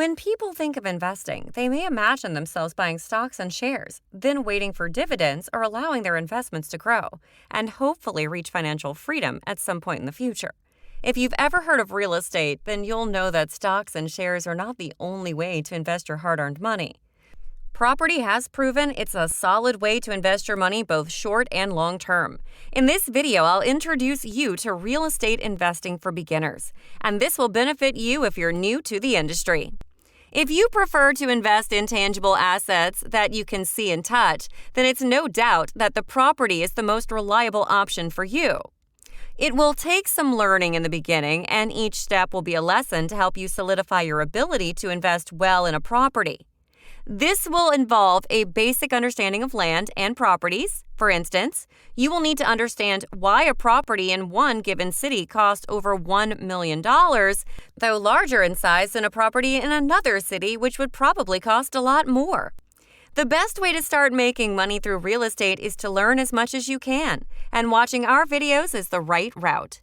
When people think of investing, they may imagine themselves buying stocks and shares, then waiting for dividends or allowing their investments to grow, and hopefully reach financial freedom at some point in the future. If you've ever heard of real estate, then you'll know that stocks and shares are not the only way to invest your hard-earned money. Property has proven it's a solid way to invest your money both short and long term. In this video, I'll introduce you to real estate investing for beginners, and this will benefit you if you're new to the industry. If you prefer to invest in tangible assets that you can see and touch, then it's no doubt that the property is the most reliable option for you. It will take some learning in the beginning, and each step will be a lesson to help you solidify your ability to invest well in a property. This will involve a basic understanding of land and properties. For instance, you will need to understand why a property in one given city costs over $1 million, though larger in size than a property in another city, which would probably cost a lot more. The best way to start making money through real estate is to learn as much as you can, and watching our videos is the right route.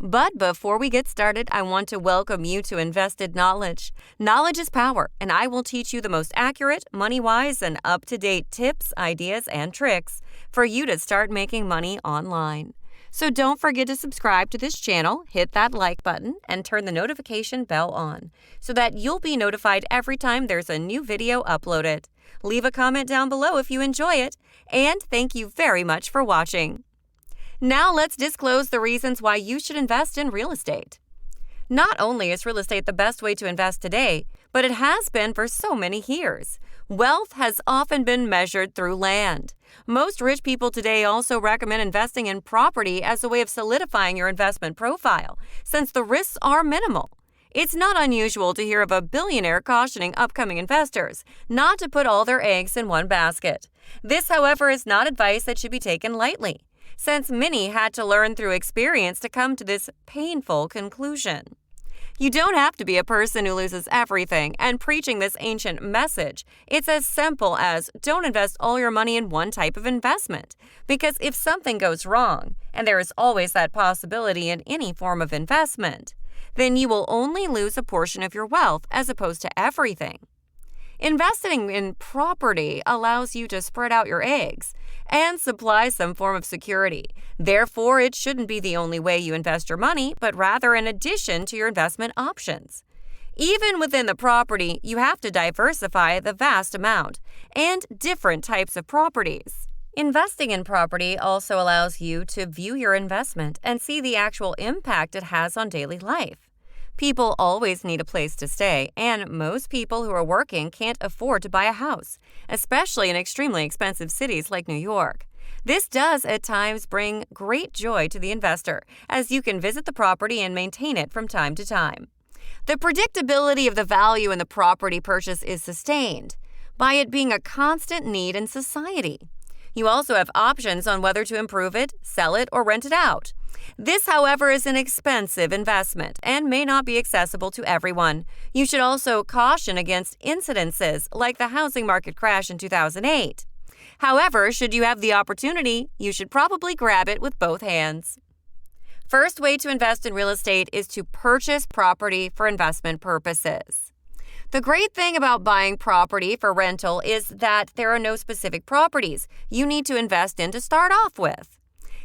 But before we get started, I want to welcome you to Invested Knowledge. Knowledge is power, and I will teach you the most accurate, money-wise, and up-to-date tips, ideas, and tricks for you to start making money online. So don't forget to subscribe to this channel, hit that like button, and turn the notification bell on so that you'll be notified every time there's a new video uploaded. Leave a comment down below if you enjoy it, and thank you very much for watching. Now let's disclose the reasons why you should invest in real estate. Not only is real estate the best way to invest today, but it has been for so many years. Wealth has often been measured through land. Most rich people today also recommend investing in property as a way of solidifying your investment profile, since the risks are minimal. It's not unusual to hear of a billionaire cautioning upcoming investors not to put all their eggs in one basket. This, however, is not advice that should be taken lightly, since many had to learn through experience to come to this painful conclusion. You don't have to be a person who loses everything and preaching this ancient message. It's as simple as don't invest all your money in one type of investment, because if something goes wrong, and there is always that possibility in any form of investment, then you will only lose a portion of your wealth as opposed to everything. Investing in property allows you to spread out your eggs and supply some form of security. Therefore, it shouldn't be the only way you invest your money, but rather in addition to your investment options. Even within the property, you have to diversify the vast amount and different types of properties. Investing in property also allows you to view your investment and see the actual impact it has on daily life. People always need a place to stay, and most people who are working can't afford to buy a house, especially in extremely expensive cities like New York. This does at times bring great joy to the investor, as you can visit the property and maintain it from time to time. The predictability of the value in the property purchase is sustained by it being a constant need in society. You also have options on whether to improve it, sell it, or rent it out. This, however, is an expensive investment and may not be accessible to everyone. You should also caution against incidences like the housing market crash in 2008. However, should you have the opportunity, you should probably grab it with both hands. First way to invest in real estate is to purchase property for investment purposes. The great thing about buying property for rental is that there are no specific properties you need to invest in to start off with.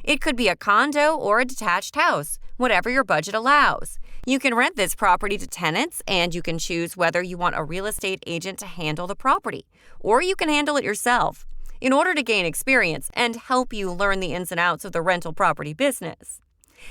It could be a condo or a detached house, whatever your budget allows. You can rent this property to tenants, and you can choose whether you want a real estate agent to handle the property, or you can handle it yourself in order to gain experience and help you learn the ins and outs of the rental property business.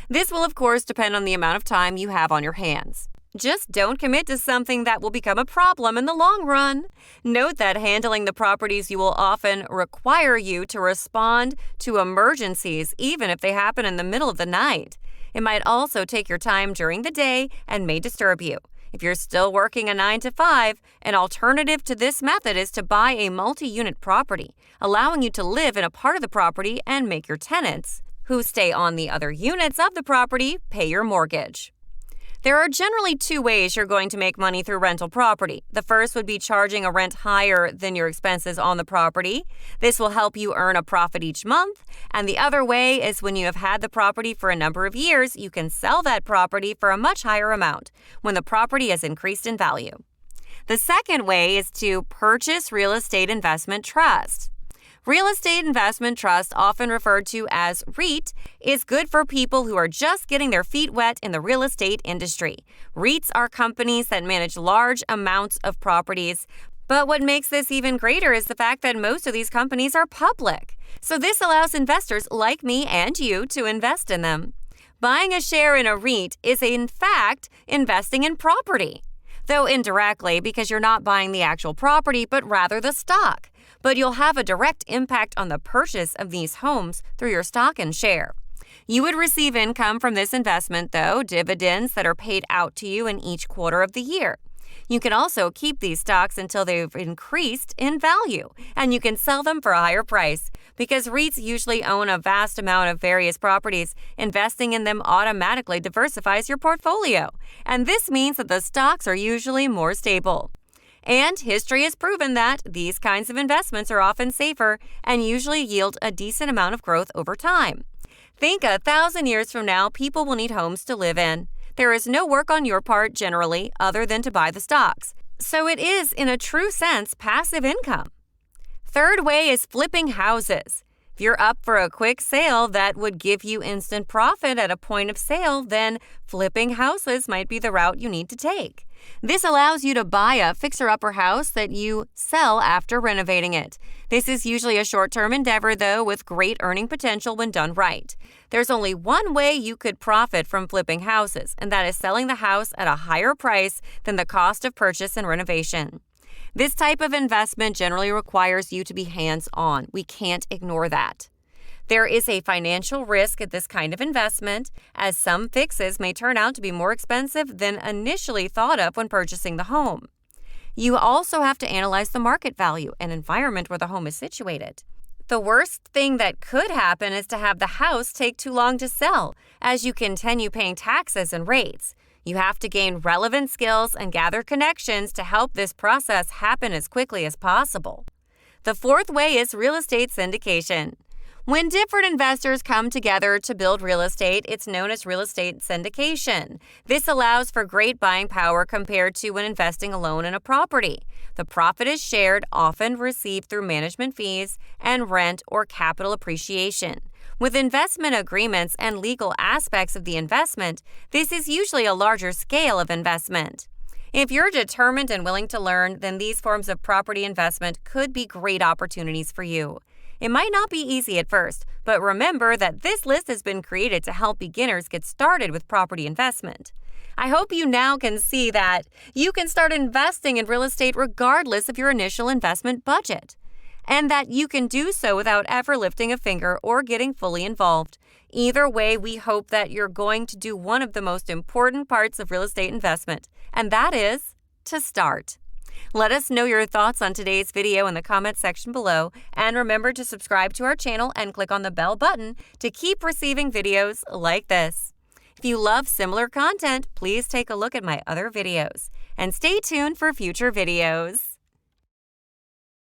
This will, of course, depend on the amount of time you have on your hands. Just don't commit to something that will become a problem in the long run. Note that handling the properties you will often require you to respond to emergencies, even if they happen in the middle of the night. It might also take your time during the day and may disturb you. If you're still working a 9 to 5, an alternative to this method is to buy a multi-unit property, allowing you to live in a part of the property and make your tenants, who stay on the other units of the property, pay your mortgage. There are generally two ways you're going to make money through rental property. The first would be charging a rent higher than your expenses on the property. This will help you earn a profit each month. And the other way is when you have had the property for a number of years, you can sell that property for a much higher amount when the property has increased in value. The second way is to purchase real estate investment trust. Real estate investment trust, often referred to as REIT, is good for people who are just getting their feet wet in the real estate industry. REITs are companies that manage large amounts of properties, but what makes this even greater is the fact that most of these companies are public. So this allows investors like me and you to invest in them. Buying a share in a REIT is, in fact, investing in property. Though indirectly, because you're not buying the actual property, but rather the stock. But you'll have a direct impact on the purchase of these homes through your stock and share. You would receive income from this investment, though, dividends that are paid out to you in each quarter of the year. You can also keep these stocks until they've increased in value, and you can sell them for a higher price. Because REITs usually own a vast amount of various properties, investing in them automatically diversifies your portfolio, and this means that the stocks are usually more stable. And history has proven that these kinds of investments are often safer and usually yield a decent amount of growth over time. Think 1,000 years from now, people will need homes to live in. There is no work on your part generally other than to buy the stocks. So it is, in a true sense, passive income. Third way is flipping houses. If you're up for a quick sale that would give you instant profit at a point of sale, then flipping houses might be the route you need to take. This allows you to buy a fixer-upper house that you sell after renovating it. This is usually a short-term endeavor, though, with great earning potential when done right. There's only one way you could profit from flipping houses, and that is selling the house at a higher price than the cost of purchase and renovation. This type of investment generally requires you to be hands-on. We can't ignore that. There is a financial risk at this kind of investment, as some fixes may turn out to be more expensive than initially thought of when purchasing the home. You also have to analyze the market value and environment where the home is situated. The worst thing that could happen is to have the house take too long to sell, as you continue paying taxes and rates. You have to gain relevant skills and gather connections to help this process happen as quickly as possible. The fourth way is real estate syndication. When different investors come together to build real estate, it's known as real estate syndication. This allows for great buying power compared to when investing alone in a property. The profit is shared, often received through management fees and rent or capital appreciation. With investment agreements and legal aspects of the investment, this is usually a larger scale of investment. If you're determined and willing to learn, then these forms of property investment could be great opportunities for you. It might not be easy at first, but remember that this list has been created to help beginners get started with property investment. I hope you now can see that you can start investing in real estate regardless of your initial investment budget, and that you can do so without ever lifting a finger or getting fully involved. Either way, we hope that you're going to do one of the most important parts of real estate investment, and that is to start. Let us know your thoughts on today's video in the comments section below, and remember to subscribe to our channel and click on the bell button to keep receiving videos like this. If you love similar content, please take a look at my other videos, and stay tuned for future videos.